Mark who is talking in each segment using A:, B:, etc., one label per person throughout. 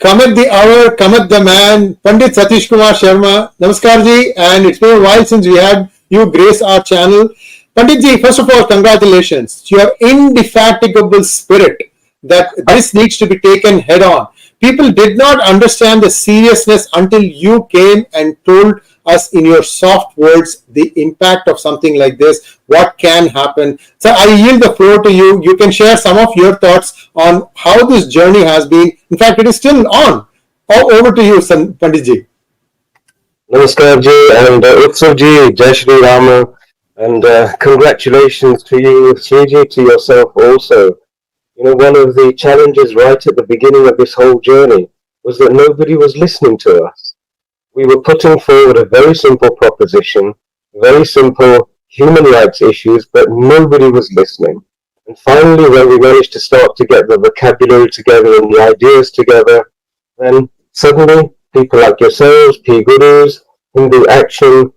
A: Kamat the hour, Kamat the man, Pandit Satish Kumar Sharma. Namaskar ji, and it's been a while since we had you grace our channel. Pandit ji, first of all, congratulations. Your indefatigable spirit that this needs to be taken head on. People did not understand the seriousness until you came and told us in your soft words the impact of something like this, what can happen. So I yield the floor to you. You can share some of your thoughts on how this journey has been. In fact, it is still on. Over to you, Pandit ji.
B: Namaskar ji and Utsav ji, Jai Shri Rama, and congratulations to you, Sriji, to yourself also. You know, one of the challenges right at the beginning of this whole journey was that nobody was listening to us. We were putting forward a very simple proposition, very simple human rights issues, but nobody was listening. And finally, when we managed to start to get the vocabulary together and the ideas together, then suddenly people like yourselves, PGurus, Hindu Action,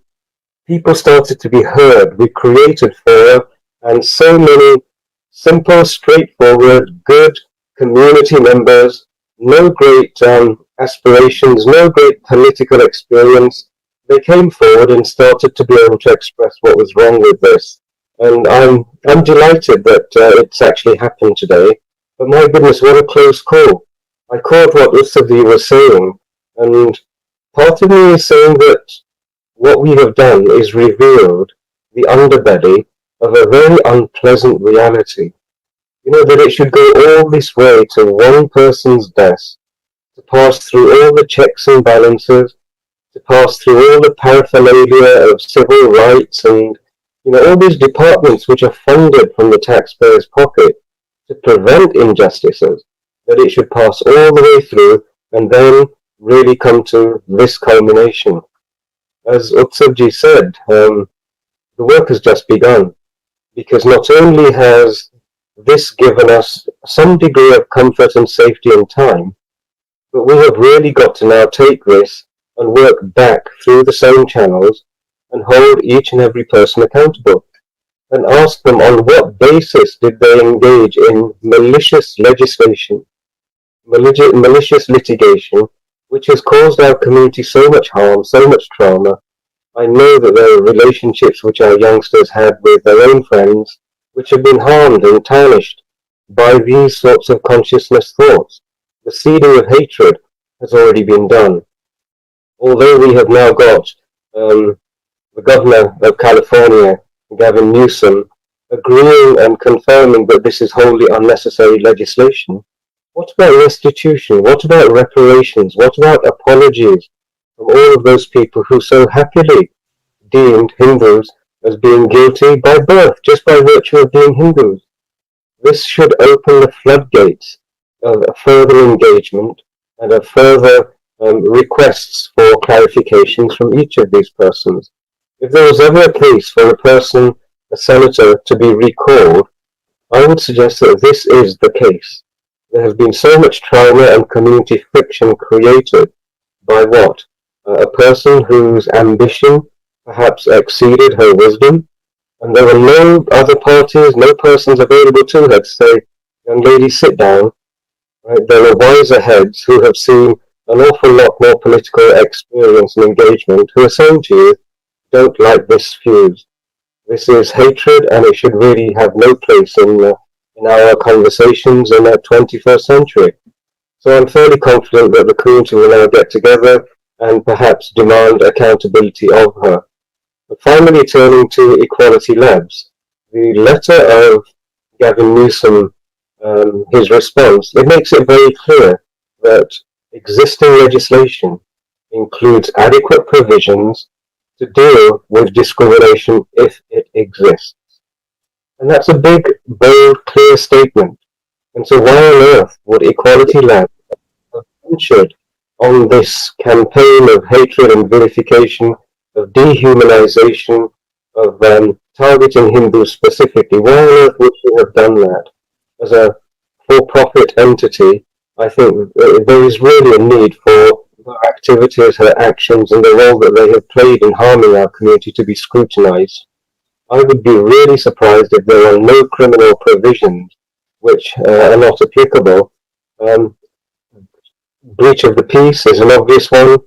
B: people started to be heard. We created for and so many simple, straightforward, good community members, no great aspirations, no great political experience. They came forward and started to be able to express what was wrong with this. And I'm delighted that it's actually happened today. But my goodness, what a close call. I caught what Utsav was saying, and part of me is saying that what we have done is revealed the underbelly of a very unpleasant reality. You know, that it should go all this way to one person's desk, to pass through all the checks and balances, to pass through all the paraphernalia of civil rights and, you know, all these departments which are funded from the taxpayer's pocket to prevent injustices, that it should pass all the way through and then really come to this culmination. As Utsavji said, the work has just begun, because not only has this given us some degree of comfort and safety and time, but we have really got to now take this and work back through the same channels and hold each and every person accountable and ask them on what basis did they engage in malicious legislation, malicious litigation, which has caused our community so much harm, so much trauma. I know that there are relationships which our youngsters had with their own friends, which have been harmed and tarnished by these sorts of consciousness thoughts. The seeding of hatred has already been done. Although we have now got the governor of California, Gavin Newsom, agreeing and confirming that this is wholly unnecessary legislation, what about restitution? What about reparations? What about apologies from all of those people who so happily deemed Hindus as being guilty by birth, just by virtue of being Hindus? This should open the floodgates of further engagement and of further requests for clarifications from each of these persons. If there was ever a case for a person, a senator, to be recalled, I would suggest that this is the case. There has been so much trauma and community friction created by what? A person whose ambition perhaps exceeded her wisdom, and there were no other parties, no persons available to her to say, young lady, sit down. Right? There are wiser heads who have seen an awful lot more political experience and engagement who are saying to you, don't light this fuse. This is hatred, and it should really have no place in our conversations in the 21st century. So I'm fairly confident that the community will now get together and perhaps demand accountability of her. But finally, turning to Equality Labs, the letter of Gavin Newsom, his response, it makes it very clear that existing legislation includes adequate provisions to deal with discrimination if it exists. And that's a big, bold, clear statement. And so why on earth would Equality Lab have ventured on this campaign of hatred and vilification, of dehumanization, of targeting Hindus specifically? Why on earth would she have done that? As a for-profit entity, I think there is really a need for her activities, her actions, and the role that they have played in harming our community to be scrutinized. I would be really surprised if there are no criminal provisions which are not applicable. breach of the peace is an obvious one.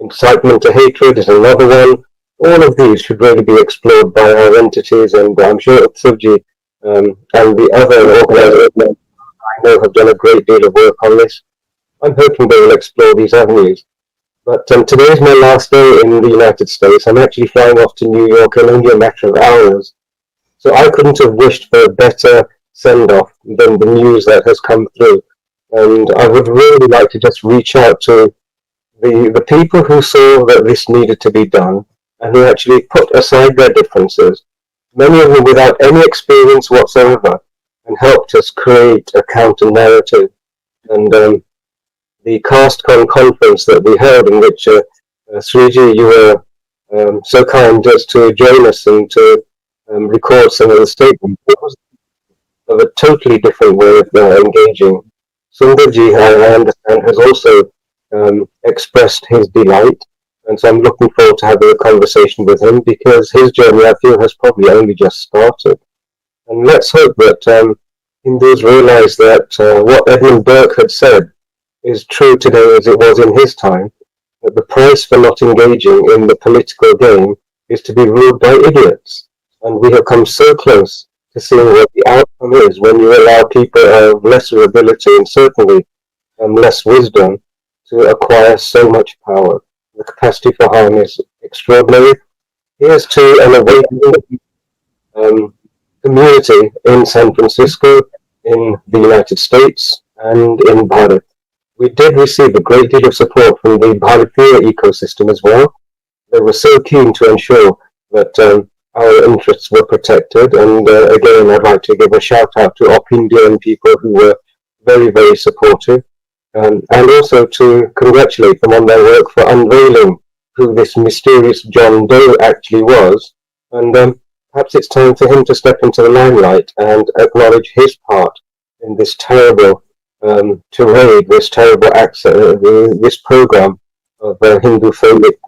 B: Incitement to hatred is another one. All of these should really be explored by our entities, and I'm sure Utsavji and the other organizations I know have done a great deal of work on this. I'm hoping they will explore these avenues. But today is my last day in the United States. I'm actually flying off to New York in only a matter of hours. So I couldn't have wished for a better send-off than the news that has come through. And I would really like to just reach out to the people who saw that this needed to be done and who actually put aside their differences, many of them without any experience whatsoever, and helped us create a counter-narrative. And the CastCon conference that we held, in which Sriji, you were so kind as to join us and to record some of the statements, it was of a totally different way of engaging. Sundarji, I understand, has also expressed his delight, and so I'm looking forward to having a conversation with him, because his journey, I feel, has probably only just started. And let's hope that Hindus realize that what Edmund Burke had said is true today as it was in his time, that the price for not engaging in the political game is to be ruled by idiots. And we have come so close to seeing what the outcome is when you allow people of lesser ability and certainly less wisdom to acquire so much power. The capacity for harm is extraordinary. Here's to an awakening community in San Francisco, in the United States, and in Bharat. We did receive a great deal of support from the Bharatiya ecosystem as well. They were so keen to ensure that our interests were protected. And again, I'd like to give a shout out to Op Indian people who were very, very supportive. And also to congratulate them on their work for unveiling who this mysterious John Doe actually was. And perhaps it's time for him to step into the limelight and acknowledge his part in this terrible tirade, this terrible this program of Hindu phobic.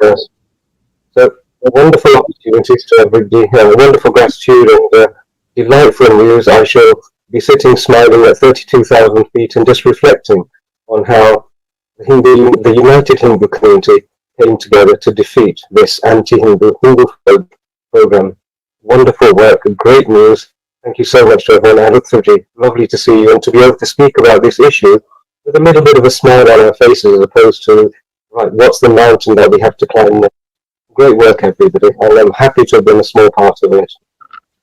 B: So wonderful opportunities to everybody, wonderful gratitude and delightful news. I shall be sitting smiling at 32,000 feet and just reflecting on how the United Hindu community came together to defeat this anti-Hindu Hindu program. Wonderful work, great news. Thank you so much to everyone. And Utsavji, lovely to see you and to be able to speak about this issue with a little bit of a smile on our faces, as opposed to, right, what's the mountain that we have to climb? Great work, everybody, and I'm happy to have been a small part of it.